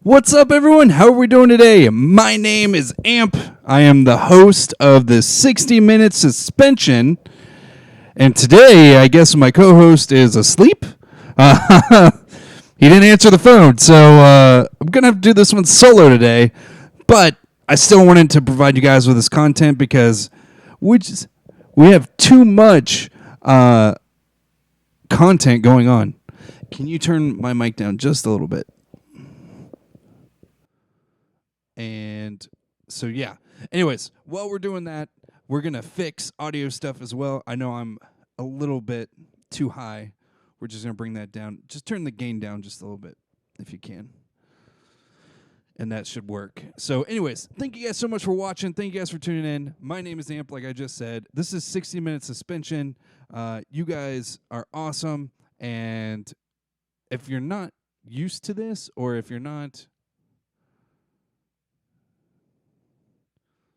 What's up, everyone? How are we doing today? My name is Amp. I am the host of the 60-minute suspension. And today, I guess my co-host is asleep. He didn't answer the phone, so I'm going to have to do this one solo today. But I still wanted to provide you guys with this content because we have too much content going on. Can you turn my mic down just a little bit? And so, yeah. Anyways, while we're doing that, we're going to fix audio stuff as well. I know I'm a little bit too high. We're just going to bring that down. Just turn the gain down just a little bit if you can. And that should work. So, anyways, thank you guys so much for watching. Thank you guys for tuning in. My name is Amp, like I just said. This is 60-minute suspension. You guys are awesome. And if you're not used to this, or if you're not...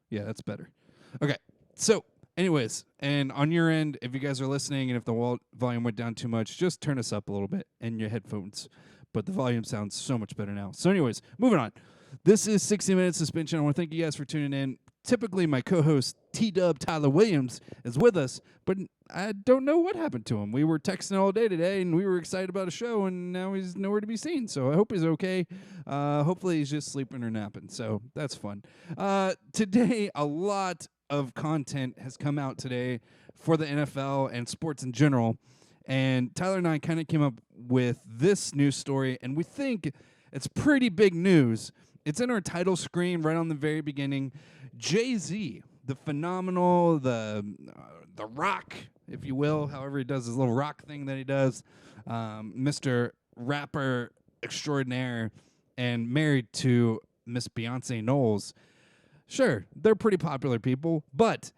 Yeah, that's better. Okay, so anyways, and on your end, if you guys are listening and if the volume went down too much, just turn us up a little bit in your headphones. But the volume sounds so much better now. So anyways, moving on. This is 60-minute suspension. I want to thank you guys for tuning in. Typically, my co-host, T-Dub Tyler Williams, is with us, but I don't know what happened to him. We were texting all day today, and we were excited about a show, and now he's nowhere to be seen. So I hope he's okay. Hopefully he's just sleeping or napping, so that's fun. Today, a lot of content has come out today for the NFL and sports in general, and Tyler and I kind of came up with this news story, and we think it's pretty big news. It's in our title screen right on the very beginning. Jay-Z, the phenomenal, the rock, if you will, however he does his little rock thing that he does, Mr. Rapper Extraordinaire, and married to Miss Beyonce Knowles. Sure, they're pretty popular people, but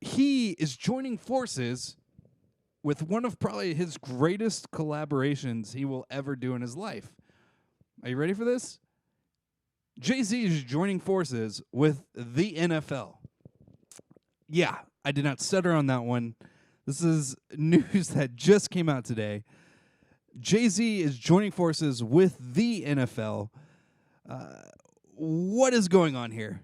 he is joining forces with one of probably his greatest collaborations he will ever do in his life. Are you ready for this? Jay-Z is joining forces with the NFL. Yeah, I did not stutter on that one. This is news that just came out today. Jay-Z is joining forces with the NFL. What is going on here?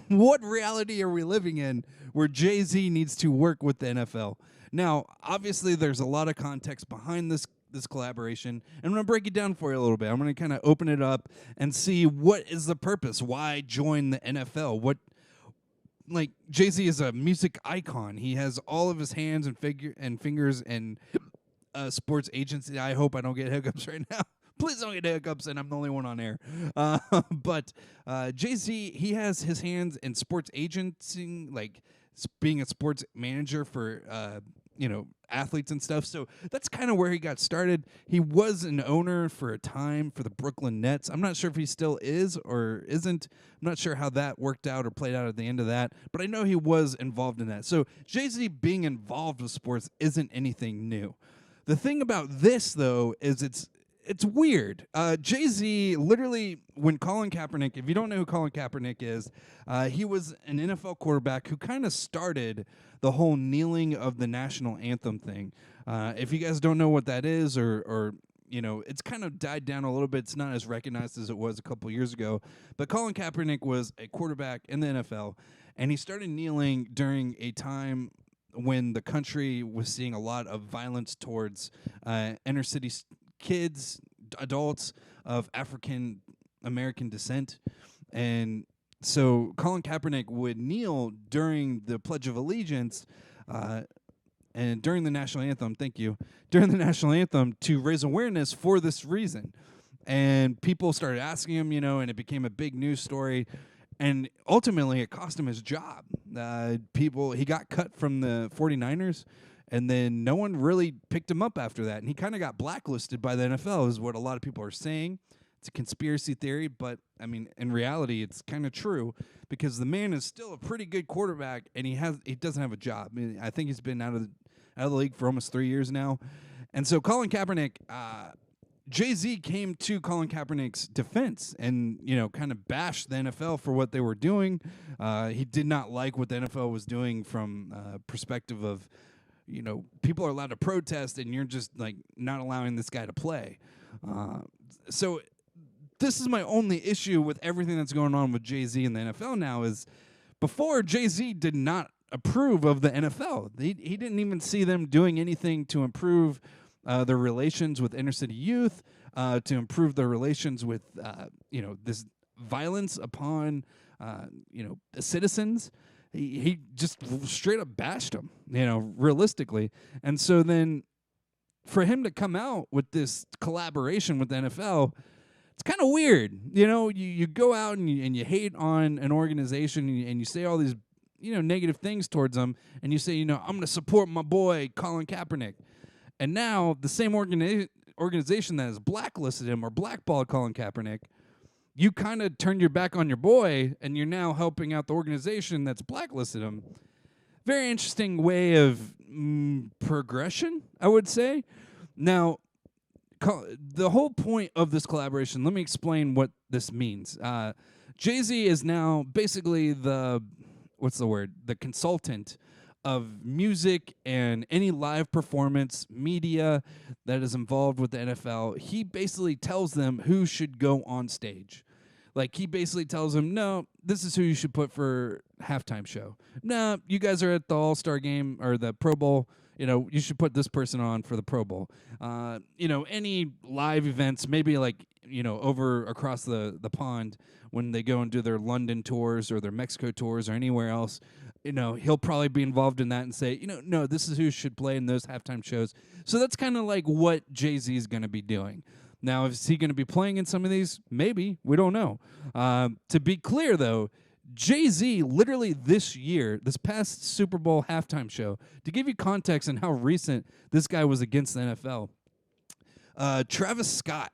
What reality are we living in where Jay-Z needs to work with the NFL? Now, obviously, there's a lot of context behind this collaboration, and I'm going to break it down for you a little bit. I'm going to kind of open it up and see what is the purpose. Why join the NFL? Like, Jay-Z is a music icon. He has all of his hands and fingers and sports agency. I hope I don't get hiccups right now. Please don't get hiccups, and I'm the only one on air. But Jay-Z, he has his hands in sports agency, like being a sports manager for athletes and stuff. So that's kind of where he got started. He was an owner for a time for the Brooklyn Nets. I'm not sure if he still is or isn't. I'm not sure how that worked out or played out at the end of that, but I know he was involved in that. So Jay-Z being involved with sports isn't anything new. The thing about this, though, is it's weird. Jay-Z, literally, when Colin Kaepernick, if you don't know who Colin Kaepernick is, he was an NFL quarterback who kind of started the whole kneeling of the national anthem thing. If you guys don't know what that is, or it's kind of died down a little bit. It's not as recognized as it was a couple years ago. But Colin Kaepernick was a quarterback in the NFL, and he started kneeling during a time when the country was seeing a lot of violence towards inner city kids, adults of African American descent. And so Colin Kaepernick would kneel during the Pledge of Allegiance and during the national anthem, during the national anthem to raise awareness for this reason. And people started asking him, and it became a big news story. And ultimately, it cost him his job. He got cut from the 49ers, and then no one really picked him up after that. And he kind of got blacklisted by the NFL, is what a lot of people are saying. It's a conspiracy theory, but, I mean, in reality, it's kind of true because the man is still a pretty good quarterback, and he doesn't have a job. I think he's been out of the league for almost 3 years now. And so Colin Kaepernick, Jay-Z came to Colin Kaepernick's defense and, kind of bashed the NFL for what they were doing. He did not like what the NFL was doing from perspective of, people are allowed to protest and you're just, like, not allowing this guy to play. So this is my only issue with everything that's going on with Jay-Z in the NFL now is before Jay-Z did not approve of the NFL. He didn't even see them doing anything to improve their relations with inner city youth, to improve their relations with this violence upon the citizens. He just straight up bashed them, realistically. And so then for him to come out with this collaboration with the NFL, it's kind of weird. You go out and you hate on an organization and you say all these, negative things towards them, and you say, I'm going to support my boy Colin Kaepernick. And now the same organization that has blacklisted him or blackballed Colin Kaepernick, you kind of turned your back on your boy, and you're now helping out the organization that's blacklisted him. Very interesting way of progression, I would say. Now, the whole point of this collaboration, let me explain what this means. Jay-Z is now basically the consultant of music and any live performance media that is involved with the NFL. He basically tells them who should go on stage. Like, he basically tells them, no, this is who you should put for halftime show. No, you guys are at the All-Star game or the Pro Bowl. You should put this person on for the Pro Bowl. Any live events, maybe over across the pond when they go and do their London tours or their Mexico tours or anywhere else, he'll probably be involved in that and say, no, this is who should play in those halftime shows. So that's kind of like what Jay-Z is going to be doing. Now, is he going to be playing in some of these? Maybe. We don't know. To be clear, though, Jay-Z literally this past Super Bowl halftime show, to give you context on how recent this guy was against the NFL, Travis Scott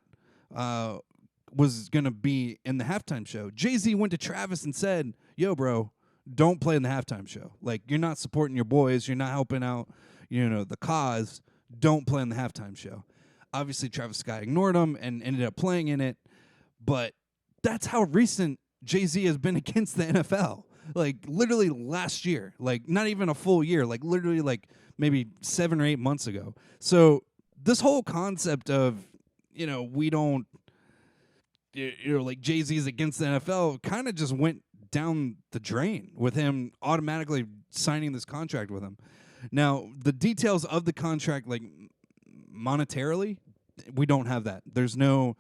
was going to be in the halftime show. Jay-Z went to Travis and said, yo, bro, don't play in the halftime show. Like, you're not supporting your boys. You're not helping out, the cause. Don't play in the halftime show. Obviously, Travis Scott ignored him and ended up playing in it. But that's how recent Jay-Z has been against the NFL. Like, literally last year. Like, not even a full year. Like, literally, maybe 7 or 8 months ago. So this whole concept of, we don't, Jay-Z is against the NFL kind of just went down the drain with him automatically signing this contract with him. Now, the details of the contract, monetarily, we don't have that. There's no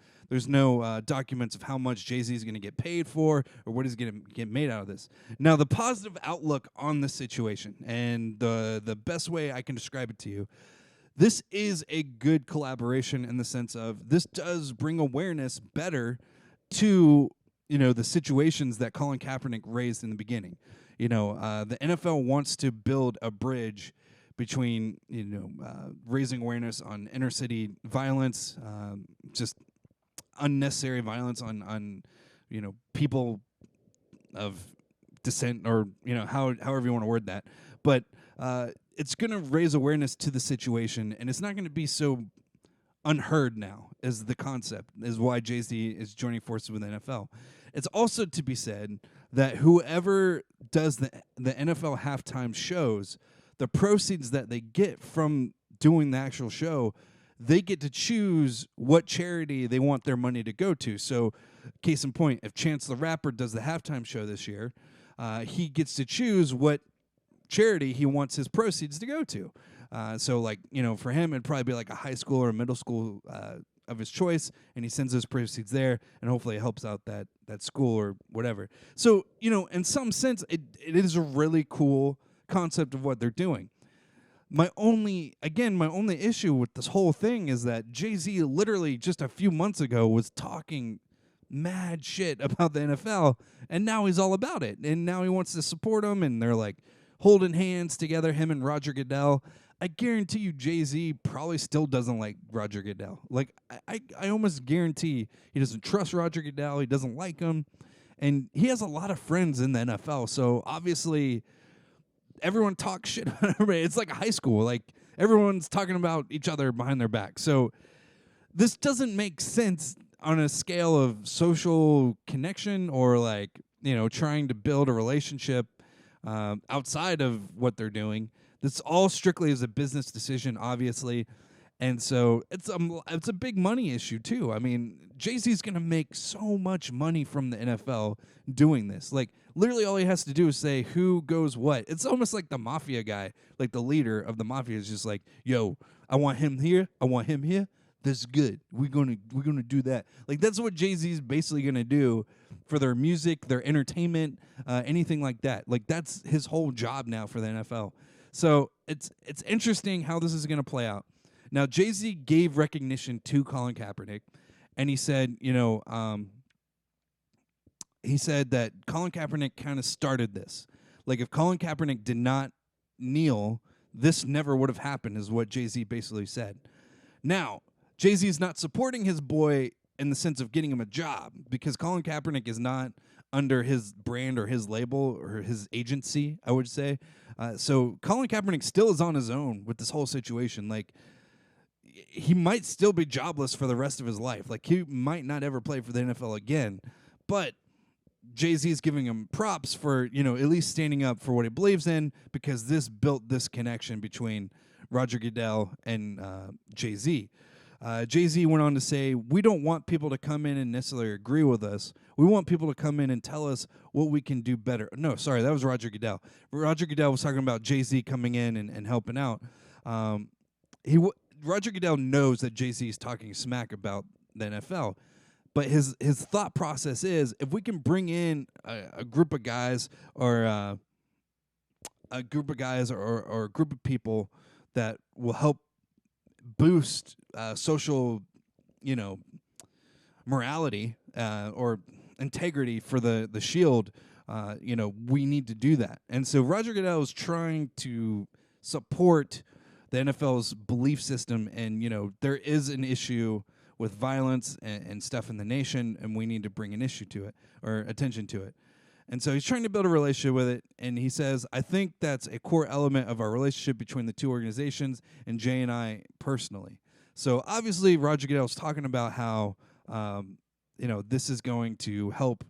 documents of how much Jay-Z is going to get paid for or what is going to get made out of this. Now, the positive outlook on the situation and the best way I can describe it to you, this is a good collaboration in the sense of this does bring awareness better to the situations that Colin Kaepernick raised in the beginning. The NFL wants to build a bridge between raising awareness on inner city violence, just unnecessary violence on people of dissent, or however you want to word that. But it's going to raise awareness to the situation, and it's not going to be so unheard now as the concept is why Jay-Z is joining forces with the NFL. It's also to be said that whoever does the NFL halftime shows, the proceeds that they get from doing the actual show, they get to choose what charity they want their money to go to. So, case in point, if Chance the Rapper does the halftime show this year, he gets to choose what charity he wants his proceeds to go to. For him, it'd probably be like a high school or a middle school of his choice, and he sends those proceeds there, and hopefully it helps out that school or whatever. So, in some sense, it is a really cool concept of what they're doing. My only issue with this whole thing is that Jay-Z literally just a few months ago was talking mad shit about the NFL, and now he's all about it, and now he wants to support them, and they're like holding hands together, him and Roger Goodell. I guarantee you Jay-Z probably still doesn't like Roger Goodell. Like, I almost guarantee he doesn't trust Roger Goodell. He doesn't like him. And he has a lot of friends in the NFL. So, obviously, everyone talks shit about everybody. It's like a high school. Like, everyone's talking about each other behind their back. So, this doesn't make sense on a scale of social connection or, trying to build a relationship outside of what they're doing. This all strictly is a business decision, obviously. And so it's a big money issue too. I mean, Jay-Z's going to make so much money from the NFL doing this. Like literally all he has to do is say who goes what. It's almost like the mafia guy, like the leader of the mafia is just like, "Yo, I want him here. I want him here. That's good. We're going to do that." Like that's what Jay-Z's basically going to do for their music, their entertainment, anything like that. Like that's his whole job now for the NFL. So, it's interesting how this is going to play out. Now, Jay-Z gave recognition to Colin Kaepernick, and he said that Colin Kaepernick kind of started this. Like, if Colin Kaepernick did not kneel, this never would have happened, is what Jay-Z basically said. Now, Jay-Z is not supporting his boy in the sense of getting him a job because Colin Kaepernick is not under his brand or his label or his agency, I would say. So Colin Kaepernick still is on his own with this whole situation. Like, he might still be jobless for the rest of his life. Like he might not ever play for the NFL again. But Jay-Z is giving him props for, at least standing up for what he believes in because this built this connection between Roger Goodell and Jay-Z. Jay-Z went on to say, "We don't want people to come in and necessarily agree with us. We want people to come in and tell us what we can do better." No, sorry, that was Roger Goodell. Roger Goodell was talking about Jay-Z coming in and helping out. Roger Goodell knows that Jay-Z is talking smack about the NFL, but his thought process is if we can bring in a group of guys or a group of people that will help boost social, morality or integrity for the Shield, we need to do that. And so Roger Goodell is trying to support the NFL's belief system, and there is an issue with violence and stuff in the nation, and we need to bring an issue to it or attention to it. And so he's trying to build a relationship with it, and he says, "I think that's a core element of our relationship between the two organizations and Jay and I personally." So obviously Roger Goodell is talking about how this is going to help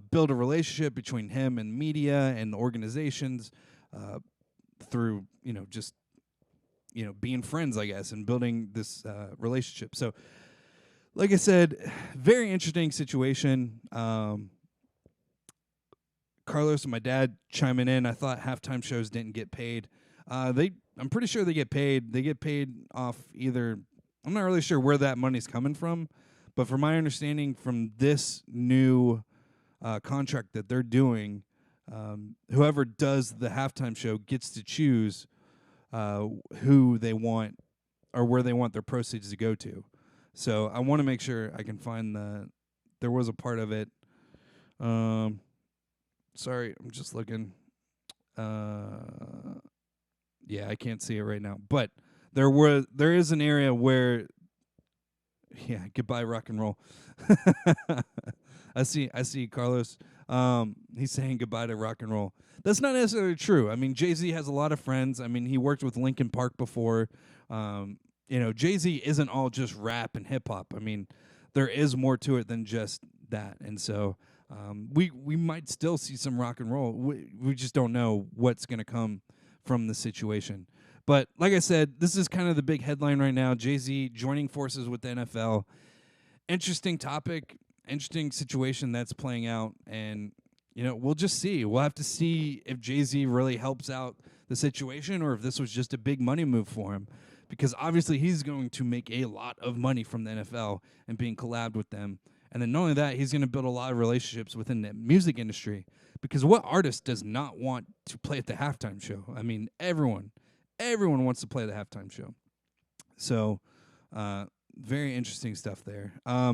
build a relationship between him and media and the organizations through just being friends, I guess, and building this relationship. So, like I said, very interesting situation. Carlos and my dad chiming in. I thought halftime shows didn't get paid. I'm pretty sure they get paid. They get paid off either. I'm not really sure where that money's coming from, but from my understanding, from this new contract that they're doing, whoever does the halftime show gets to choose who they want or where they want their proceeds to go to. So I want to make sure I can find there was a part of it. Sorry, I'm just looking. Yeah, I can't see it right now. But there is an area where, yeah, goodbye rock and roll. I see Carlos. He's saying goodbye to rock and roll. That's not necessarily true. I mean, Jay-Z has a lot of friends. I mean, he worked with Linkin Park before. Jay-Z isn't all just rap and hip hop. I mean, there is more to it than just that. And so we might still see some rock and roll. We just don't know what's going to come from the situation. But like I said, this is kind of the big headline right now. Jay-Z joining forces with the NFL. Interesting topic, interesting situation that's playing out. And, we'll just see. We'll have to see if Jay-Z really helps out the situation or if this was just a big money move for him. Because obviously he's going to make a lot of money from the NFL and being collabed with them. And then not only that, he's going to build a lot of relationships within the music industry. Because what artist does not want to play at the halftime show? I mean, everyone wants to play the halftime show. So, very interesting stuff there. I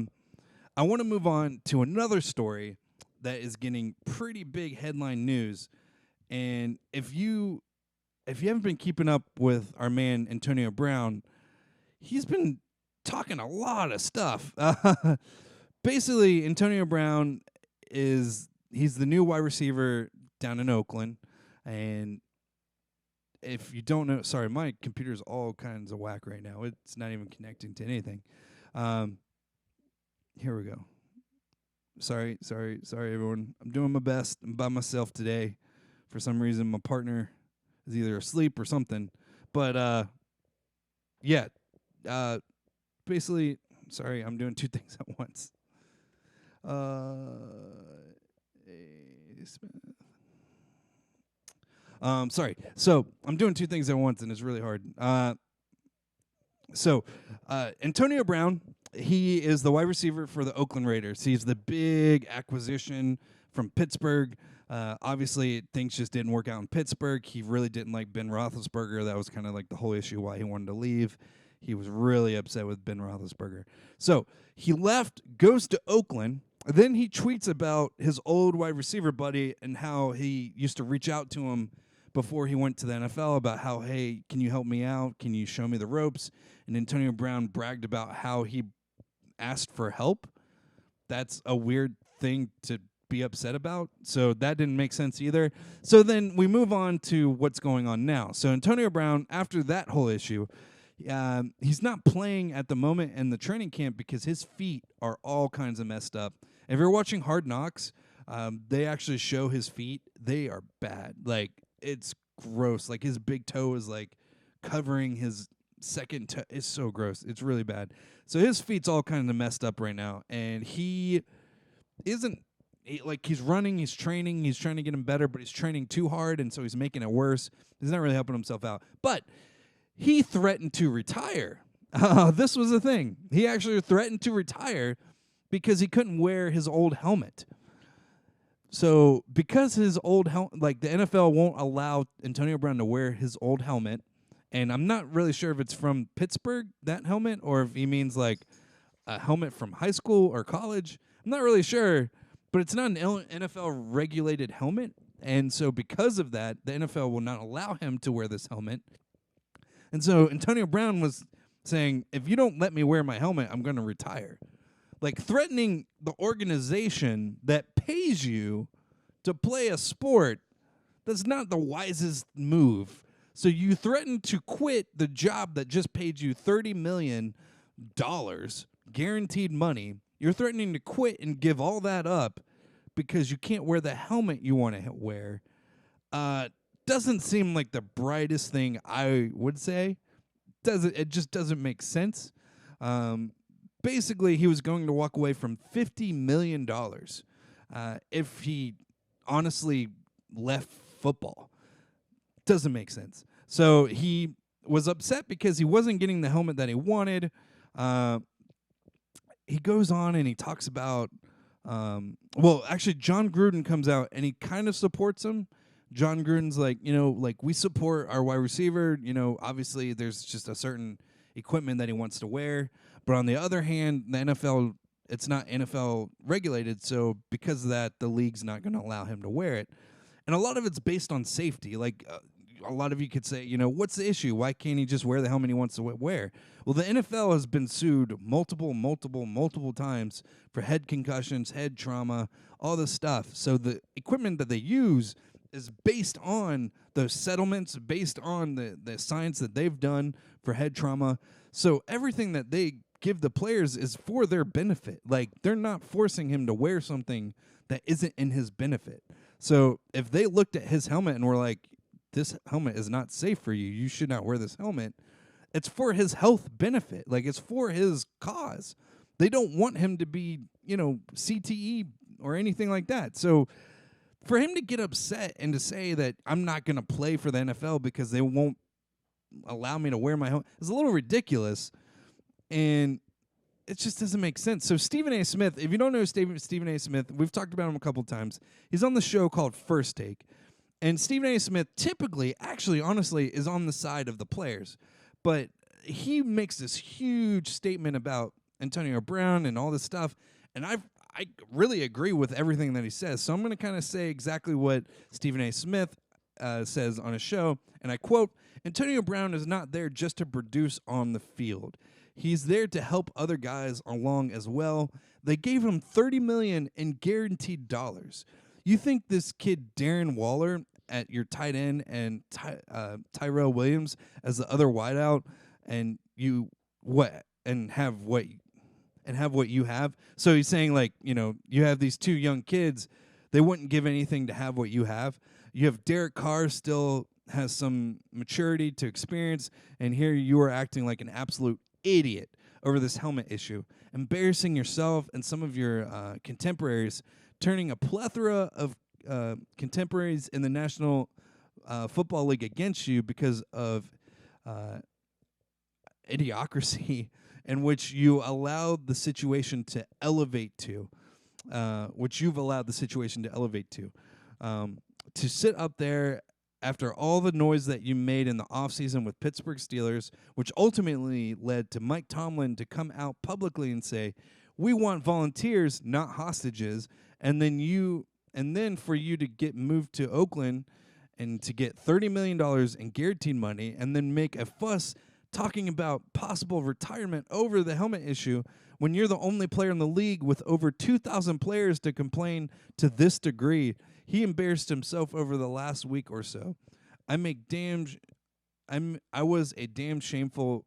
want to move on to another story that is getting pretty big headline news. And if you haven't been keeping up with our man Antonio Brown, he's been talking a lot of stuff. Basically, Antonio Brown he's the new wide receiver down in Oakland. And if you don't know, sorry, my computer's all kinds of whack right now. It's not even connecting to anything. Here we go. Sorry, everyone. I'm doing my best. I'm by myself today. For some reason, my partner is either asleep or something. But, yeah, basically, sorry, I'm doing two things at once. Sorry. So I'm doing two things at once, and it's really hard. Antonio Brown, he is the wide receiver for the Oakland Raiders. He's the big acquisition from Pittsburgh. Obviously, things just didn't work out in Pittsburgh. He really didn't like Ben Roethlisberger. That was kind of like the whole issue why he wanted to leave. He was really upset with Ben Roethlisberger. So he left, goes to Oakland. Then he tweets about his old wide receiver buddy and how he used to reach out to him before he went to the NFL about how, hey, can you help me out? Can you show me the ropes? And Antonio Brown bragged about how he asked for help. That's a weird thing to be upset about. So that didn't make sense either. So then we move on to what's going on now. So Antonio Brown, after that whole issue, he's not playing at the moment in the training camp because his feet are all kinds of messed up. If you're watching Hard Knocks, they actually show his feet. They are bad. Like, it's gross. Like, his big toe is like covering his second toe. It's so gross. It's really bad. So his feet's all kind of messed up right now, and he isn't he's running, he's training, he's trying to get him better, but he's training too hard, and so he's making it worse. He's not really helping himself out. But he threatened to retire. This was the thing. He actually threatened to retire because he couldn't wear his old helmet. So because his old helmet, like the NFL won't allow Antonio Brown to wear his old helmet, and I'm not really sure if it's from Pittsburgh, that helmet, or if he means like a helmet from high school or college. I'm not really sure, but it's not an NFL regulated helmet. And so because of that, the NFL will not allow him to wear this helmet. And so Antonio Brown was saying, if you don't let me wear my helmet, I'm going to retire. Like, threatening the organization that pays you to play a sport, that's not the wisest move. So you threaten to quit the job that just paid you $30 million, guaranteed money. You're threatening to quit and give all that up because you can't wear the helmet you want to wear. Doesn't seem like the brightest thing, I would say. It just doesn't make sense. Basically, he was going to walk away from $50 million if he honestly left football. Doesn't make sense. So he was upset because he wasn't getting the helmet that he wanted. He goes on and he talks about, actually, John Gruden comes out and he kind of supports him. John Gruden's like, we support our wide receiver. Obviously there's just a certain equipment that he wants to wear. But on the other hand, the NFL, it's not NFL regulated. So because of that, the league's not going to allow him to wear it. And a lot of it's based on safety. Like, a lot of you could say, what's the issue? Why can't he just wear the helmet he wants to wear? Well, the NFL has been sued multiple times for head concussions, head trauma, all this stuff. So the equipment that they use is based on those settlements, based on the science that they've done for head trauma. So everything that they give the players is for their benefit. Like, they're not forcing him to wear something that isn't in his benefit. So if they looked at his helmet and were like, this helmet is not safe for you, you should not wear this helmet, it's for his health benefit. Like, it's for his cause. They don't want him to be, CTE or anything like that. So for him to get upset and to say that I'm not going to play for the NFL because they won't allow me to wear my helmet is a little ridiculous. And it just doesn't make sense. So Stephen A. Smith, if you don't know Stephen A. Smith, we've talked about him a couple times. He's on the show called First Take. And Stephen A. Smith typically, actually, honestly, is on the side of the players. But he makes this huge statement about Antonio Brown and all this stuff. And I really agree with everything that he says. So I'm going to kind of say exactly what Stephen A. Smith says on his show. And I quote, Antonio Brown is not there just to produce on the field. He's there to help other guys along as well. They gave him $30 million in guaranteed dollars. You think this kid Darren Waller at your tight end and Tyrell Williams as the other wideout, and have what you have? So he's saying, like, you have these two young kids, they wouldn't give anything to have what you have. You have Derek Carr still has some maturity to experience, and here you are acting like an absolute idiot over this helmet issue, embarrassing yourself and some of your contemporaries, turning a plethora of contemporaries in the National Football League against you because of idiocracy in which you allowed the situation to elevate to, which you've allowed the situation to elevate to sit up there after all the noise that you made in the offseason with Pittsburgh Steelers, which ultimately led to Mike Tomlin to come out publicly and say, we want volunteers, not hostages, and then for you to get moved to Oakland and to get $30 million in guaranteed money and then make a fuss talking about possible retirement over the helmet issue when you're the only player in the league with over 2,000 players to complain to this degree. He embarrassed himself over the last week or so. I was a damn shameful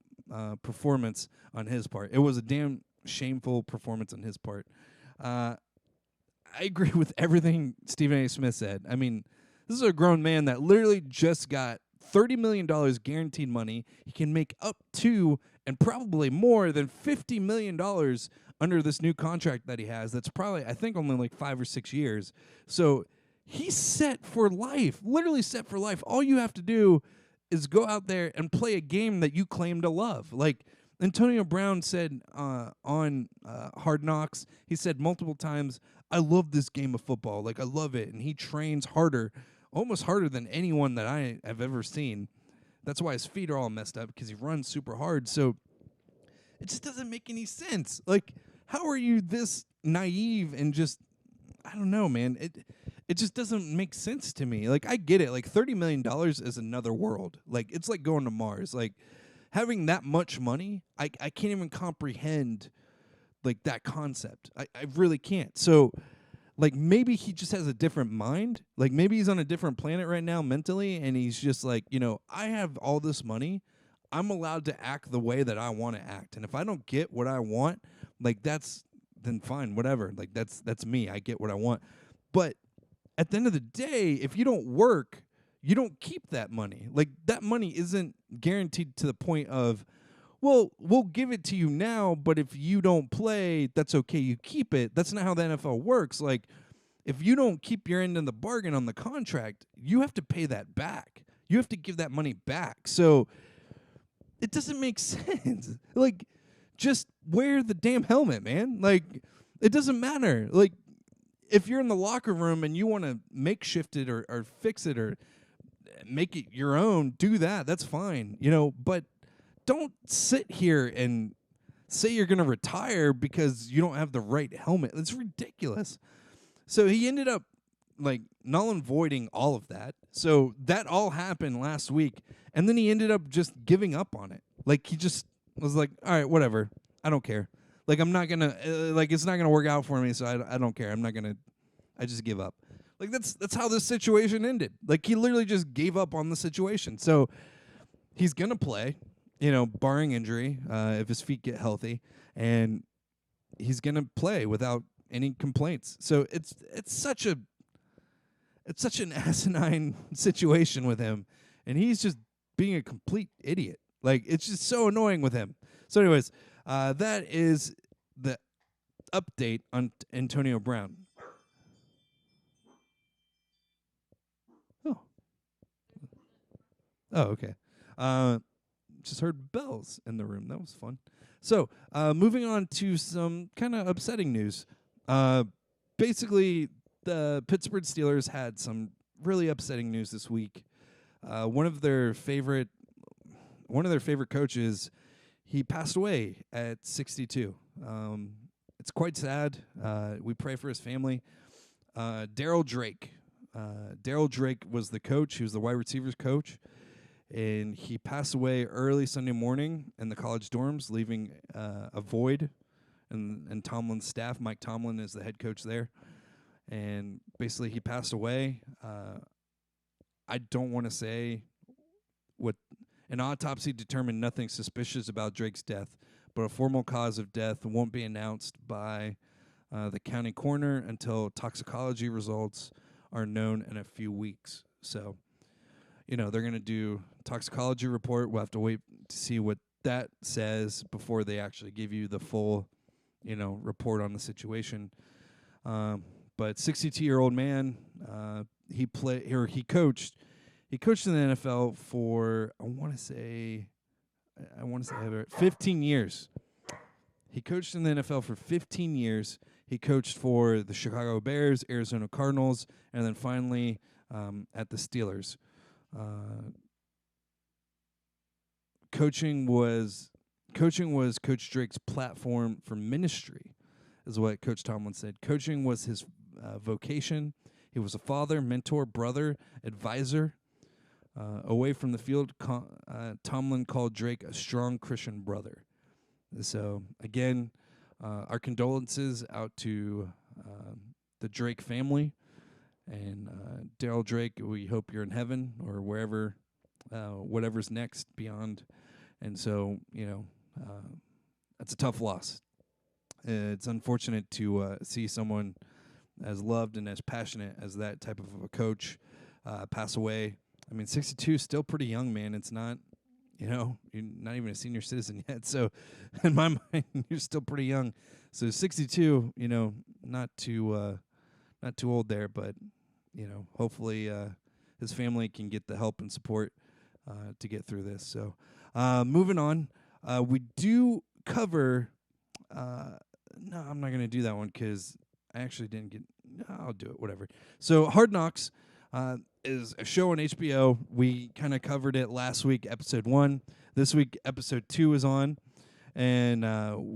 performance on his part. It was a damn shameful performance on his part. I agree with everything Stephen A. Smith said. I mean, this is a grown man that literally just got $30 million guaranteed money. He can make up to and probably more than $50 million under this new contract that he has. That's probably, I think, only like 5 or 6 years. So he's set for life, literally set for life. All you have to do is go out there and play a game that you claim to love. Like Antonio Brown said on Hard Knocks, he said multiple times, I love this game of football. Like, I love it. And he trains harder, almost harder than anyone that I have ever seen. That's why his feet are all messed up, because he runs super hard. So it just doesn't make any sense. Like, how are you this naive and just, I don't know, man. It just doesn't make sense to me. Like, I get it. Like, $30 million is another world. Like, it's like going to Mars. Like, having that much money, I can't even comprehend, like, that concept. I really can't. So, like, maybe he just has a different mind. Like, maybe he's on a different planet right now mentally, and he's just like, I have all this money. I'm allowed to act the way that I want to act. And if I don't get what I want, like, then fine, whatever. Like, that's me. I get what I want. But at the end of the day, if you don't work, you don't keep that money. Like, that money isn't guaranteed to the point of, well, we'll give it to you now, but if you don't play, that's okay, you keep it. That's not how the NFL works. Like, if you don't keep your end of the bargain on the contract, you have to pay that back. You have to give that money back. So it doesn't make sense. Like, just wear the damn helmet, man. Like, it doesn't matter. Like, if you're in the locker room and you want to makeshift it or fix it or make it your own, do that. That's fine, but don't sit here and say you're going to retire because you don't have the right helmet. It's ridiculous. So he ended up, like, null and voiding all of that. So that all happened last week, and then he ended up just giving up on it. Like, he just was like, all right, whatever. I don't care. Like, I'm not going to, it's not going to work out for me, so I don't care. I just give up. Like, that's how this situation ended. Like, he literally just gave up on the situation. So he's going to play, barring injury, if his feet get healthy, and he's going to play without any complaints. So it's such an asinine situation with him, and he's just being a complete idiot. Like, it's just so annoying with him. So anyways, that is the update on Antonio Brown. Oh, okay. Just heard bells in the room. That was fun. So, moving on to some kind of upsetting news. Basically, the Pittsburgh Steelers had some really upsetting news this week. One of their favorite coaches, he passed away at 62. It's quite sad. We pray for his family. Daryl Drake. Daryl Drake was the coach. He was the wide receivers coach. And he passed away early Sunday morning in the college dorms, leaving a void in Tomlin's staff. Mike Tomlin is the head coach there. And basically he passed away. I don't want to say what an autopsy determined nothing suspicious about Drake's death, but a formal cause of death won't be announced by the county coroner until toxicology results are known in a few weeks. So, they're going to do toxicology report. We'll have to wait to see what that says before they actually give you the full, report on the situation. But 62-year-old man, he coached in the NFL for I want to say 15 years. He coached in the NFL for 15 years. He coached for the Chicago Bears, Arizona Cardinals, and then finally at the Steelers. Coaching was Coach Drake's platform for ministry, is what Coach Tomlin said. Coaching was his vocation. He was a father, mentor, brother, advisor. Away from the field, Tomlin called Drake a strong Christian brother. So, again, our condolences out to the Drake family. And Daryl Drake, we hope you're in heaven or wherever, whatever's next beyond. And so, that's a tough loss. It's unfortunate to see someone as loved and as passionate as that type of a coach pass away. I mean, 62 is still pretty young, man. It's not, you're not even a senior citizen yet. So, in my mind, you're still pretty young. So, 62, not too old there, but hopefully his family can get the help and support to get through this. So, moving on, we do cover. No, I'm not going to do that one because I actually didn't get. No, I'll do it. Whatever. So, Hard Knocks is a show on HBO. We kind of covered it last week, episode 1. This week, episode 2 is on. And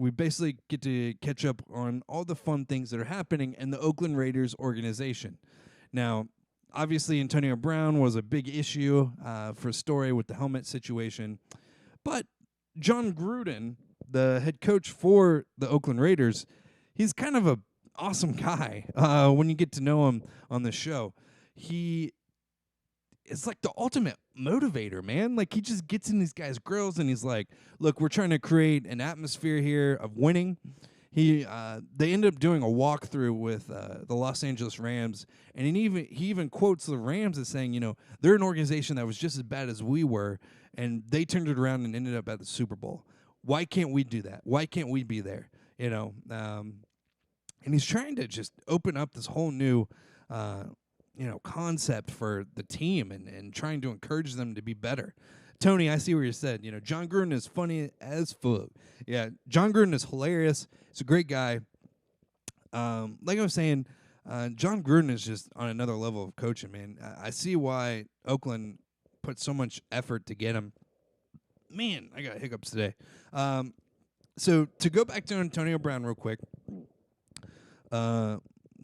we basically get to catch up on all the fun things that are happening in the Oakland Raiders organization. Now, obviously, Antonio Brown was a big issue for a story with the helmet situation. But John Gruden, the head coach for the Oakland Raiders, he's kind of a awesome guy when you get to know him on the show. He is like the ultimate motivator, man. Like, he just gets in these guys' grills and he's like, look, we're trying to create an atmosphere here of winning. They ended up doing a walkthrough with the Los Angeles Rams, and he even quotes the Rams as saying, they're an organization that was just as bad as we were, and they turned it around and ended up at the Super Bowl. Why can't we do that? Why can't we be there? And he's trying to just open up this whole new, concept for the team and trying to encourage them to be better. Tony, I see where you said, John Gruden is funny as fuck. Yeah, John Gruden is hilarious. He's a great guy. Like I was saying, John Gruden is just on another level of coaching, man. I see why Oakland put so much effort to get him. Man, I got hiccups today. So to go back to Antonio Brown real quick.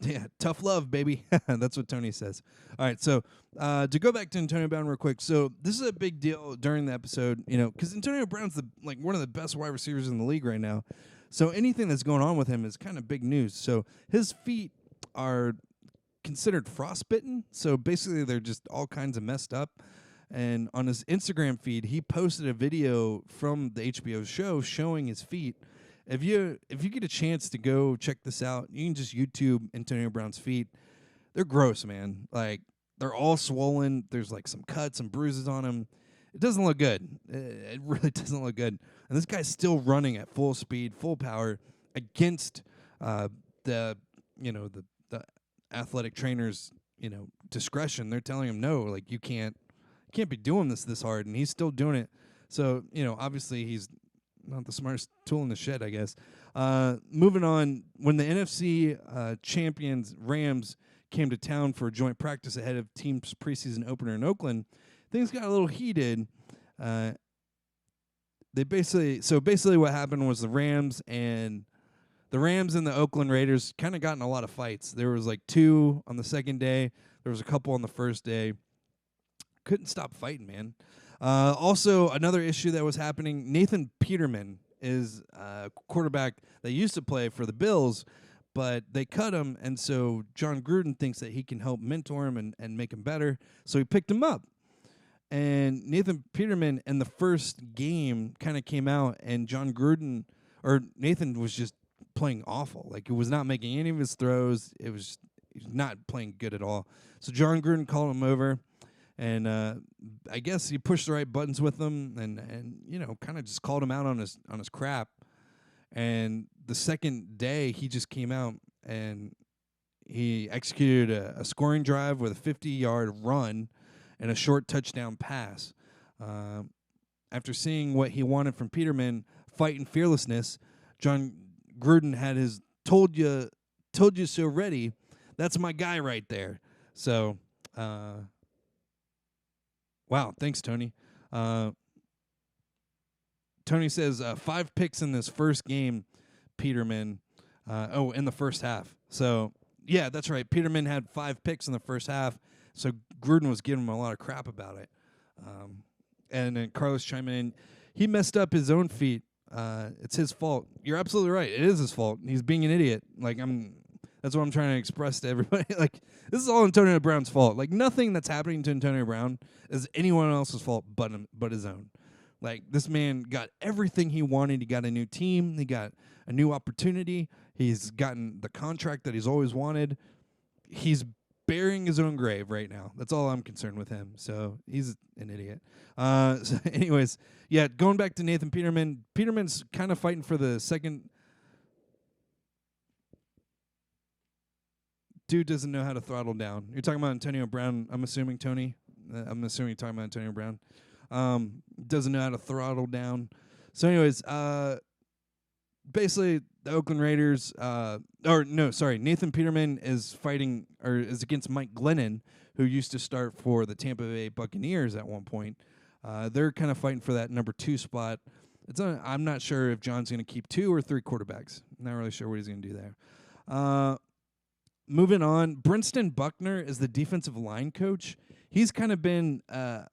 Yeah, tough love, baby. That's what Tony says. All right, so to go back to Antonio Brown real quick. So this is a big deal during the episode, because Antonio Brown's one of the best wide receivers in the league right now. So anything that's going on with him is kind of big news. So his feet are considered frostbitten. So basically, they're just all kinds of messed up. And on his Instagram feed, he posted a video from the HBO show showing his feet. If you get a chance to go check this out, you can just YouTube Antonio Brown's feet. They're gross, man. Like, they're all swollen. There's some cuts and bruises on them. It doesn't look good. It really doesn't look good. And this guy's still running at full speed, full power against the athletic trainers, discretion. They're telling him no, you can't be doing this hard, and he's still doing it. So, obviously he's not the smartest tool in the shed, I guess. Moving on, when the NFC champions Rams came to town for a joint practice ahead of team's preseason opener in Oakland, things got a little heated. Basically what happened was the Rams and the Oakland Raiders kind of got in a lot of fights. There was 2 on the second day. There was a couple on the first day. Couldn't stop fighting, man. Also, another issue that was happening, Nathan Peterman is a quarterback that used to play for the Bills, but they cut him, and so John Gruden thinks that he can help mentor him and make him better, so he picked him up. And Nathan Peterman in the first game kind of came out, and Nathan was just playing awful. He was not making any of his throws. He was not playing good at all. So John Gruden called him over, and I guess he pushed the right buttons with him, and kind of just called him out on his crap. And the second day, he just came out and he executed a scoring drive with a 50-yard run and a short touchdown pass. After seeing what he wanted from Peterman, fight and fearlessness, John Gruden had his told you so ready. That's my guy right there. So, wow, thanks, Tony. Tony says 5 picks in this first game, Peterman. In the first half. So, yeah, that's right. Peterman had 5 picks in the first half, so Gruden was giving him a lot of crap about it. And then Carlos chiming in. He messed up his own feet. It's his fault. You're absolutely right. It is his fault. He's being an idiot. That's what I'm trying to express to everybody. This is all Antonio Brown's fault. Nothing that's happening to Antonio Brown is anyone else's fault but his own. This man got everything he wanted. He got a new team. He got a new opportunity. He's gotten the contract that he's always wanted. He's burying his own grave right now. That's all I'm concerned with him. So he's an idiot. So anyways, yeah, going back to Nathan Peterman. Peterman's kind of fighting for the second. Dude doesn't know how to throttle down. You're talking about Antonio Brown, I'm assuming, Tony. I'm assuming you're talking about Antonio Brown. Doesn't know how to throttle down. So anyways, basically the Oakland Raiders, Nathan Peterman is fighting or is against Mike Glennon, who used to start for the Tampa Bay Buccaneers at one point. They're kind of fighting for that number 2 spot. I'm not sure if John's going to keep 2 or 3 quarterbacks. Not really sure what he's going to do there. Moving on, Brinston Buckner is the defensive line coach. He's kind of been a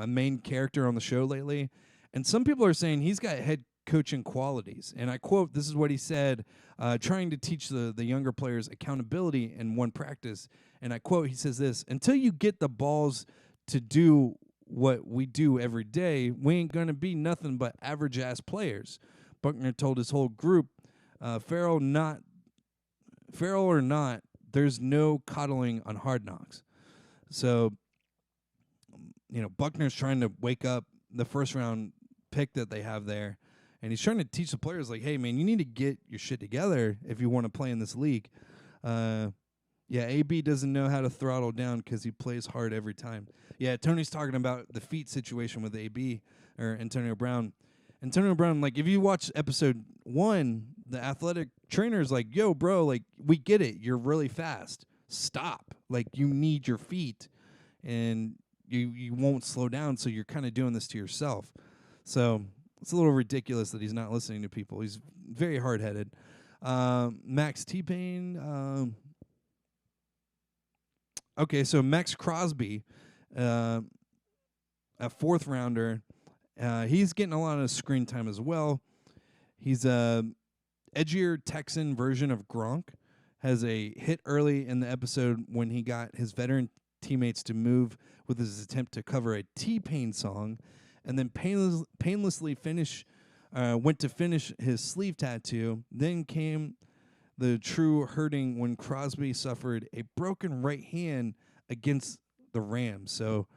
main character on the show lately, and some people are saying he's got head coaching qualities. And I quote, this is what he said, trying to teach the younger players accountability in one practice. And I quote, he says this: until you get the balls to do what we do every day, we ain't going to be nothing but average-ass players. Buckner told his whole group, Farrell or not, there's no coddling on Hard Knocks. So, Buckner's trying to wake up the first-round pick that they have there, and he's trying to teach the players, hey, man, you need to get your shit together if you want to play in this league. AB doesn't know how to throttle down because he plays hard every time. Yeah, Tony's talking about the feet situation with AB, or Antonio Brown. Antonio Brown, if you watch episode 1, the athletic trainer's like, yo, bro, we get it. You're really fast. Stop. You need your feet, and you won't slow down, so you're kind of doing this to yourself. So it's a little ridiculous that he's not listening to people. He's very hard-headed. Max T-Pain. Okay, so Max Crosby, a 4th rounder. He's getting a lot of screen time as well. He's a edgier Texan version of Gronk. Has a hit early in the episode when he got his veteran teammates to move with his attempt to cover a T-Pain song, and then painlessly went to finish his sleeve tattoo. Then came the true hurting when Crosby suffered a broken right hand against the Rams. So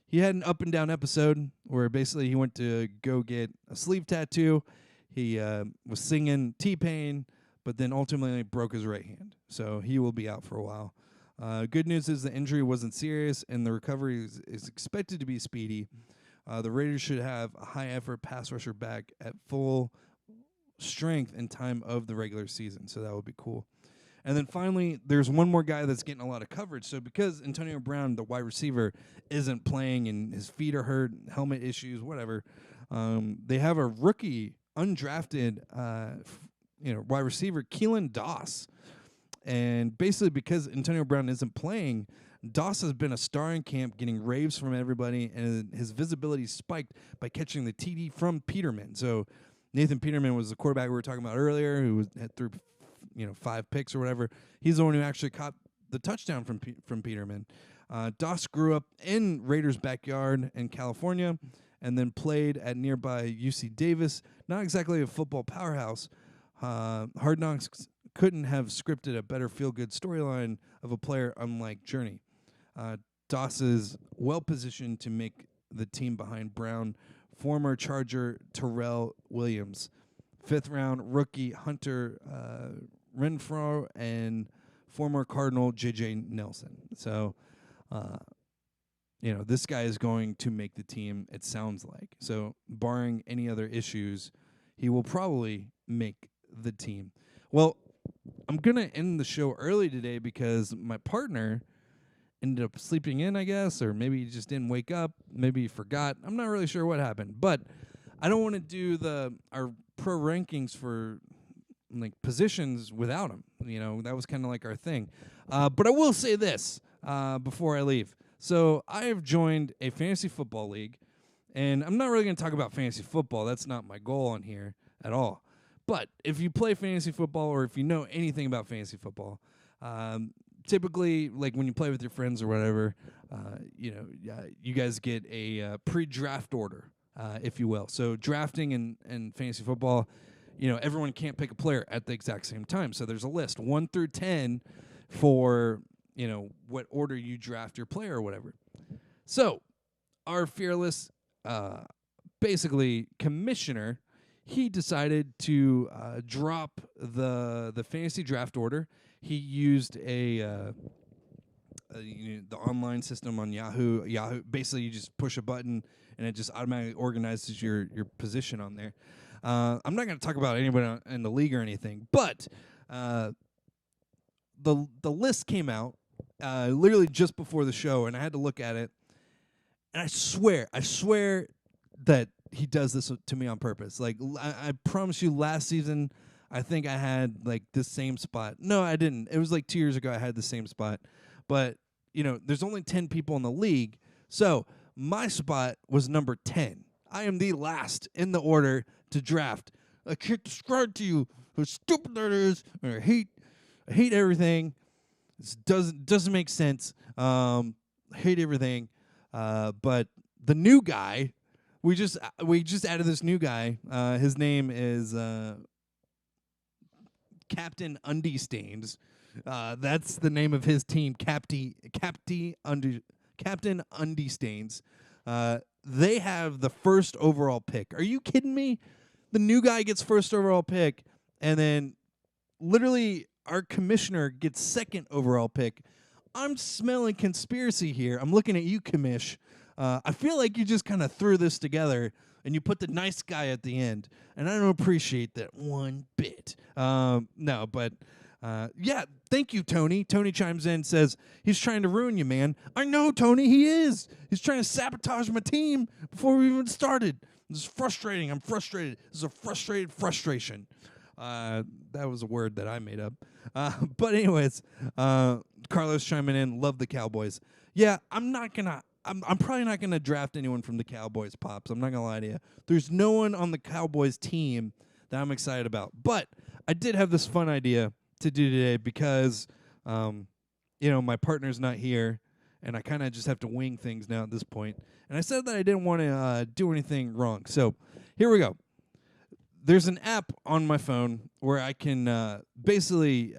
he had an up and down episode where basically he went to go get a sleeve tattoo. He was singing T-Pain, but then ultimately broke his right hand. So he will be out for a while. Good news is the injury wasn't serious, and the recovery is expected to be speedy. The Raiders should have a high-effort pass rusher back at full strength in time of the regular season, so that would be cool. And then finally, there's one more guy that's getting a lot of coverage. So because Antonio Brown, the wide receiver, isn't playing and his feet are hurt, helmet issues, whatever, they have a rookie, undrafted, wide receiver, Keelan Doss. And basically because Antonio Brown isn't playing, Doss has been a star in camp, getting raves from everybody, and his visibility spiked by catching the TD from Peterman. So Nathan Peterman was the quarterback we were talking about earlier, who had threw 5 picks or whatever. He's the one who actually caught the touchdown from Peterman. Doss grew up in Raiders' backyard in California and then played at nearby UC Davis. Not exactly a football powerhouse. Hard Knocks couldn't have scripted a better feel-good storyline of a player unlike Journey. Doss is well positioned to make the team behind Brown, former Charger Terrell Williams, 5th-round rookie Hunter Renfro, and former Cardinal J.J. Nelson. So, this guy is going to make the team, it sounds like. So, barring any other issues, he will probably make the team. Well, I'm going to end the show early today because my partner ended up sleeping in, I guess, or maybe he just didn't wake up. Maybe he forgot. I'm not really sure what happened. But I don't want to do our pro rankings for positions without him. That was kind of like our thing. But I will say this before I leave. So I have joined a fantasy football league, and I'm not really going to talk about fantasy football. That's not my goal on here at all. But if you play fantasy football or if you know anything about fantasy football, typically, like when you play with your friends or whatever, you guys get a pre-draft order, if you will. So drafting in fantasy football, everyone can't pick a player at the exact same time. So there's a list, 1 through 10, for what order you draft your player or whatever. So our fearless, basically commissioner, he decided to drop the fantasy draft order. He used the online system on Yahoo. Basically, you just push a button and it just automatically organizes your position on there. I'm not going to talk about anybody in the league or anything, but the list came out literally just before the show, and I had to look at it. And I swear that he does this to me on purpose. Like, I promise you, last season, I think I had, this same spot. No, I didn't. It was 2 years ago I had the same spot. But, there's only 10 people in the league. So my spot was number 10. I am the last in the order to draft. I can't describe to you how stupid that is. I hate everything. This doesn't make sense. I hate everything. But the new guy, we just added this new guy. His name is Captain Undiestains. That's the name of his team, Captain Undiestains. They have the first overall pick. Are you kidding me? The new guy gets first overall pick, and then literally our commissioner gets second overall pick. I'm smelling conspiracy here. I'm looking at you, Commish. I feel like you just kind of threw this together and you put the nice guy at the end, and I don't appreciate that one bit. No, but yeah, thank you, Tony. Tony chimes in and says, he's trying to ruin you, man. I know, Tony, he is. He's trying to sabotage my team before we even started. This is frustrating. I'm frustrated. This is a frustrated frustration. That was a word that I made up. But anyways, Carlos chiming in, love the Cowboys. Yeah, I'm probably not gonna draft anyone from the Cowboys, Pops. I'm not gonna lie to you. There's no one on the Cowboys team that I'm excited about. But I did have this fun idea to do today because, my partner's not here, and I kind of just have to wing things now at this point. And I said that I didn't want to do anything wrong. So here we go. There's an app on my phone where I can basically,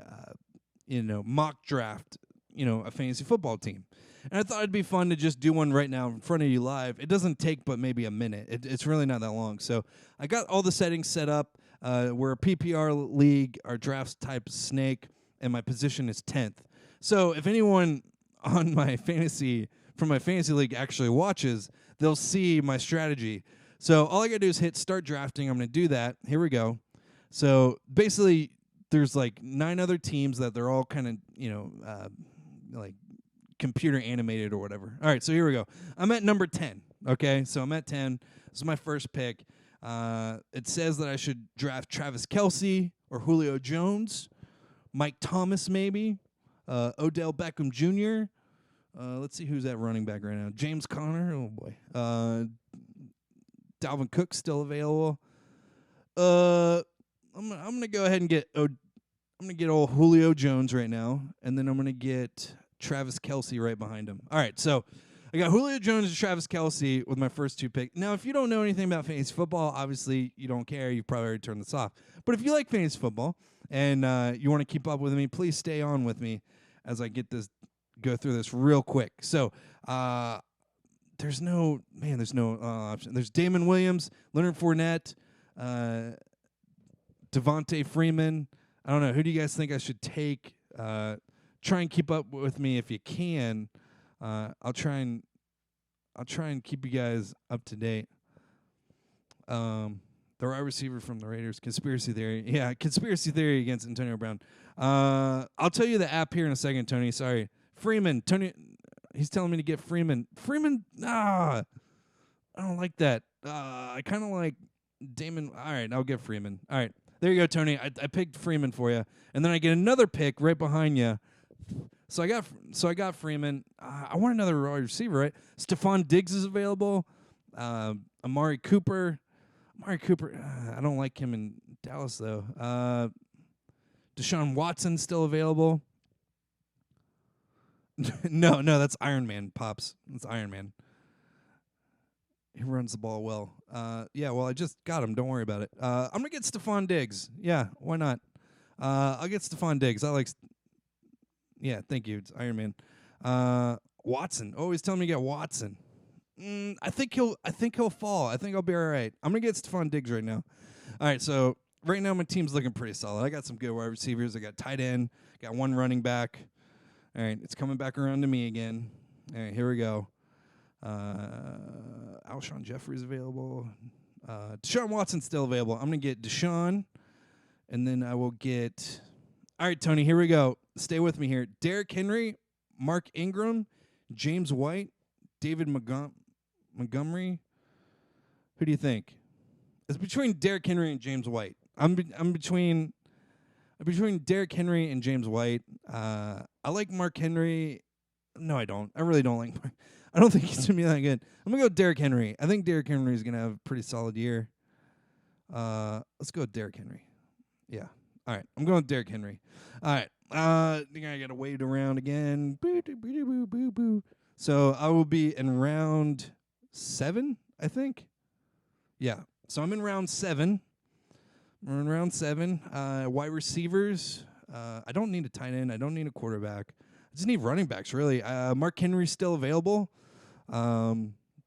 mock draft, a fantasy football team. And I thought it'd be fun to just do one right now in front of you live. It doesn't take but maybe a minute. It's really not that long. So I got all the settings set up. We're a PPR league. Our draft's type snake, and my position is 10th. So if anyone on my fantasy league actually watches, they'll see my strategy. So all I got to do is hit start drafting. I'm going to do that. Here we go. So basically, there's 9 other teams that they're all kind of, computer animated or whatever. All right, so here we go. I'm at number 10, okay? So I'm at 10. This is my first pick. It says that I should draft Travis Kelce or Julio Jones, Mike Thomas maybe, Odell Beckham Jr. Let's see who's at running back right now. James Conner, oh boy. Dalvin Cook still available. I'm gonna go ahead and get old Julio Jones right now, and then I'm gonna get Travis Kelce right behind him. All right, so I got Julio Jones and Travis Kelce with my first 2 picks. Now, if you don't know anything about fantasy football, obviously you don't care. You've probably already turned this off. But if you like fantasy football and you want to keep up with me, please stay on with me as I get this go through this real quick. So, there's no option. There's Damon Williams, Leonard Fournette, Devontae Freeman. I don't know. Who do you guys think I should take? Try and keep up with me if you can. I'll try and keep you guys up to date. The wide receiver from the Raiders, conspiracy theory. Yeah, conspiracy theory against Antonio Brown. I'll tell you the app here in a second, Tony. Sorry. Freeman. Tony, he's telling me to get Freeman. I don't like that. I kind of like Damon. All right, I'll get Freeman. All right, there you go, Tony. I picked Freeman for you, and then I get another pick right behind you. So I got Freeman. I want another wide receiver, right? Stephon Diggs is available. Amari Cooper. I don't like him in Dallas though. Deshaun Watson still available. No, that's Iron Man, Pops. That's Iron Man. He runs the ball well. Yeah, well, I just got him. Don't worry about it. I'm going to get Stephon Diggs. Yeah, why not? I'll get Stephon Diggs. Yeah, thank you. It's Iron Man. Watson. Oh, he's telling me to get Watson. I think he'll fall. I think I'll be all right. I'm going to get Stephon Diggs right now. All right, so right now my team's looking pretty solid. I got some good wide receivers. I got tight end. Got one running back. All right, it's coming back around to me again. All right, here we go. Alshon Jeffrey's available. Deshaun Watson's still available. I'm going to get Deshaun, and then I will get... All right, Tony, here we go. Stay with me here. Derrick Henry, Mark Ingram, James White, David Montgomery. Who do you think? It's between Derrick Henry and James White. I'm between Derrick Henry and James White. I like Mark Henry. No, I don't. I really don't like Mark. I don't think he's going to be that good. I'm going to go with Derrick Henry. I think Derrick Henry is going to have a pretty solid year. Let's go with Derrick Henry. Yeah. All right. I'm going with Derrick Henry. All right. I think I got to wait around again. So I will be in round 7, I think. Yeah. So I'm in round 7. We're in round 7. Wide receivers. I don't need a tight end. I don't need a quarterback. I just need running backs, really. Mark Henry's still available.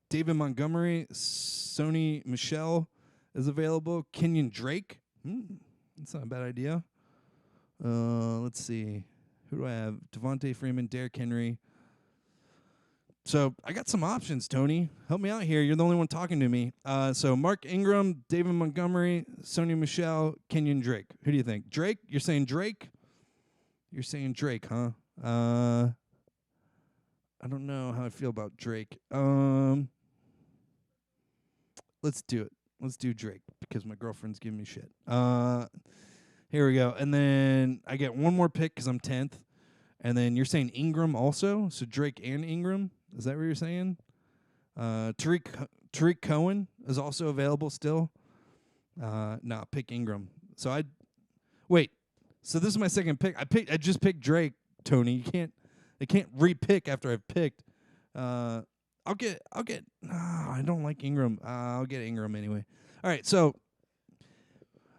David Montgomery, Sony Michel is available. Kenyon Drake. That's not a bad idea. Let's see. Who do I have? Devontae Freeman, Derrick Henry. So I got some options, Tony. Help me out here. You're the only one talking to me. So Mark Ingram, David Montgomery, Sony Michel, Kenyon Drake. Who do you think? Drake? You're saying Drake? You're saying Drake, huh? I don't know how I feel about Drake. Let's do it. Let's do Drake because my girlfriend's giving me shit. Here we go. And then I get one more pick because I'm 10th. And then you're saying Ingram also? So Drake and Ingram? Is that what you're saying? Tariq Cohen is also available still. No, pick Ingram. So wait. So this is my second pick. I just picked Drake, Tony. They can't re-pick after I've picked. I don't like Ingram. I'll get Ingram anyway. All right, so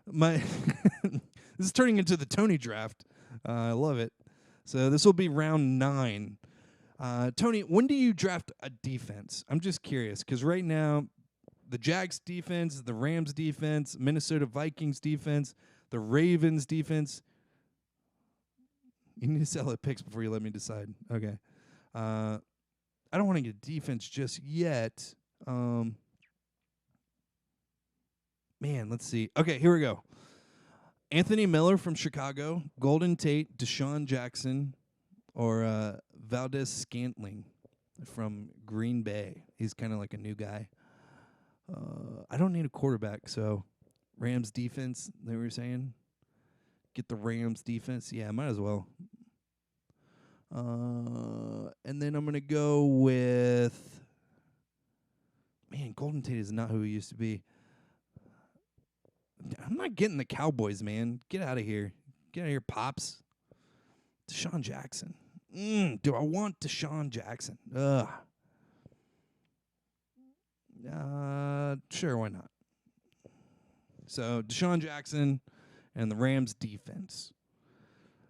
this is turning into the Tony draft. I love it. So this will be round 9. Tony, when do you draft a defense? I'm just curious because right now, the Jags defense, the Rams defense, Minnesota Vikings defense, the Ravens defense. You need to sell at picks before you let me decide. Okay. I don't want to get defense just yet. Man, let's see. Okay, here we go. Anthony Miller from Chicago, Golden Tate, Deshaun Jackson, or Valdez Scantling from Green Bay. He's kind of like a new guy. I don't need a quarterback, so Rams defense, they were saying. Get the Rams defense. Yeah, might as well. And then I'm going to go with... Man, Golden Tate is not who he used to be. I'm not getting the Cowboys, man. Get out of here. Get out of here, Pops. Deshaun Jackson. Do I want Deshaun Jackson? Ugh. Sure, why not? So, Deshaun Jackson and the Rams defense.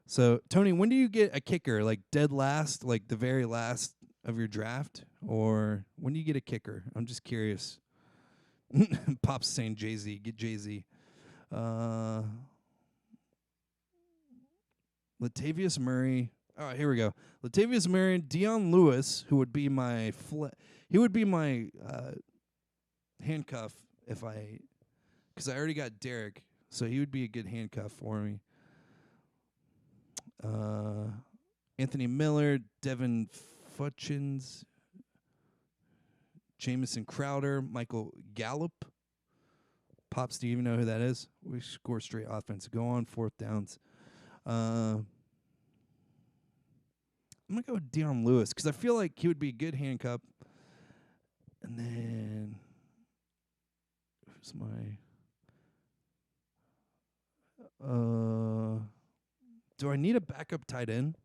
So, Tony, when do you get a kicker? Like dead last, like the very last of your draft? Or when do you get a kicker? I'm just curious. Pop's saying Jay-Z. Get Jay-Z. Uh, Latavius Murray. Oh, here we go. Latavius Murray, Dion Lewis, who would be my he would be my handcuff if because I already got Derek, so he would be a good handcuff for me. Anthony Miller, Devin Futchins, Jamison Crowder, Michael Gallup. Pops, do you even know who that is? We score straight offense. Go on fourth downs. I'm going to go with Dion Lewis because I feel like he would be a good handcuff. And then, who's my... do I need a backup tight end?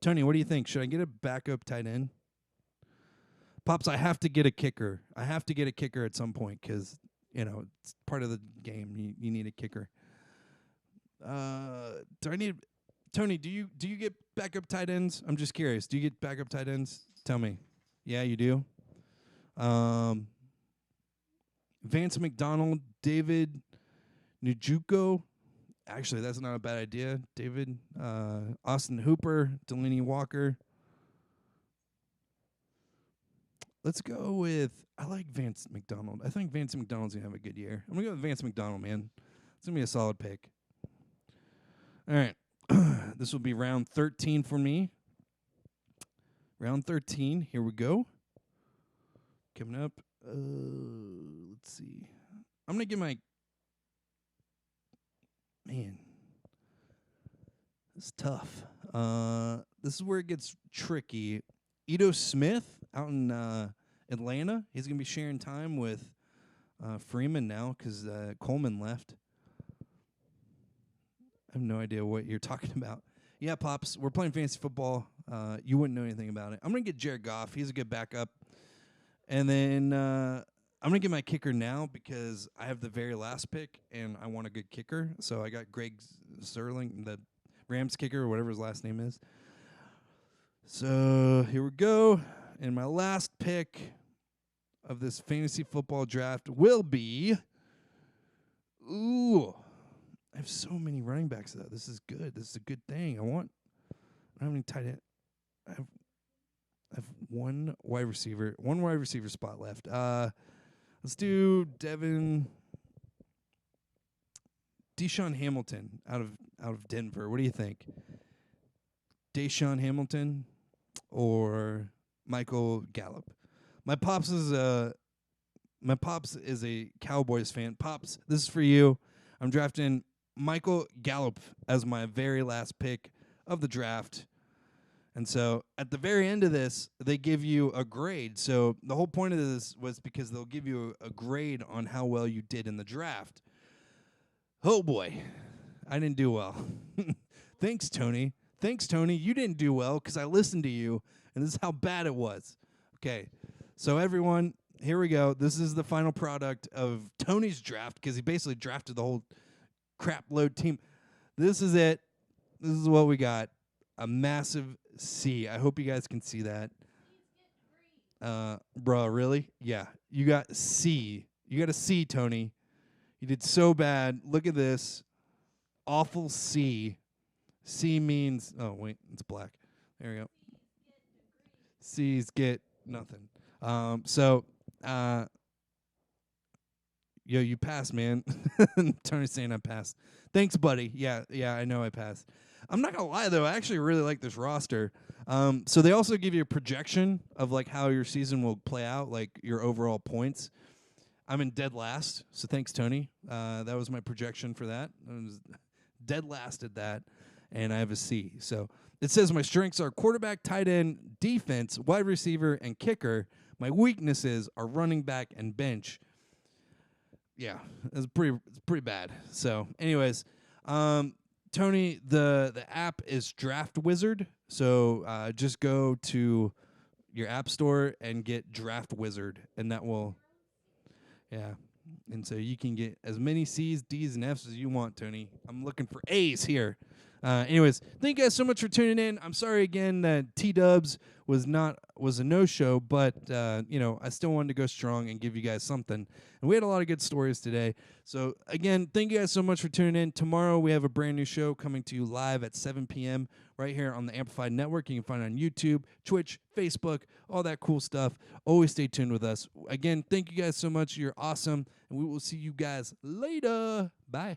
Tony, what do you think? Should I get a backup tight end? Pops, I have to get a kicker. I have to get a kicker at some point because, it's part of the game. You need a kicker. Do I need... Tony, do you get backup tight ends? I'm just curious. Do you get backup tight ends? Tell me. Yeah, you do? Vance McDonald, David Njoku. Actually, that's not a bad idea. David, Austin Hooper, Delaney Walker. Let's go with, I like Vance McDonald. I think Vance McDonald's going to have a good year. I'm going to go with Vance McDonald, man. It's going to be a solid pick. All right. This will be round 13 for me. Round 13. Here we go. Coming up. Let's see. I'm going to get my... Man. This is tough. This is where it gets tricky. Ito Smith out in Atlanta. He's going to be sharing time with Freeman now because Coleman left. I have no idea what you're talking about. Yeah, Pops, we're playing fantasy football. You wouldn't know anything about it. I'm going to get Jared Goff. He's a good backup. And then I'm going to get my kicker now because I have the very last pick, and I want a good kicker. So I got Greg Sterling, the Rams kicker, or whatever his last name is. So here we go. And my last pick of this fantasy football draft will be... Ooh... I have so many running backs, though. This is good. This is a good thing. I don't have any tight end. I have one wide receiver spot left. Let's do Deshaun Hamilton out of Denver. What do you think? Deshaun Hamilton or Michael Gallup? My pops is a Cowboys fan. Pops, this is for you. I'm drafting Michael Gallup as my very last pick of the draft. And so at the very end of this, they give you a grade. So the whole point of this was because they'll give you a grade on how well you did in the draft. Oh, boy. I didn't do well. Thanks, Tony. You didn't do well because I listened to you, and this is how bad it was. Okay. So, everyone, here we go. This is the final product of Tony's draft because he basically drafted the whole crap load team. This is it. This is what we got. A massive C. I hope you guys can see that. Bro, really? Yeah. You got C. You got a C, Tony. You did so bad. Look at this. Awful C. C means... Oh, wait. It's black. There we go. C's get nothing. Yo, you passed, man. Tony's saying I passed. Thanks, buddy. Yeah, I know I passed. I'm not going to lie, though. I actually really like this roster. So they also give you a projection of, like, how your season will play out, like, your overall points. I'm in dead last, so thanks, Tony. That was my projection for that. I was dead last at that, and I have a C. So it says my strengths are quarterback, tight end, defense, wide receiver, and kicker. My weaknesses are running back and bench. Yeah, it's pretty bad. So, anyways, Tony, the app is Draft Wizard. So just go to your app store and get Draft Wizard, and that will, yeah. And so you can get as many C's, D's, and F's as you want, Tony. I'm looking for A's here. Anyways, thank you guys so much for tuning in. I'm sorry again that T-Dubs was a no-show, but I still wanted to go strong and give you guys something. And we had a lot of good stories today. So again, thank you guys so much for tuning in. Tomorrow we have a brand new show coming to you live at 7 p.m. right here on the Amplified Network. You can find it on YouTube, Twitch, Facebook, all that cool stuff. Always stay tuned with us. Again, thank you guys so much. You're awesome, and we will see you guys later. Bye.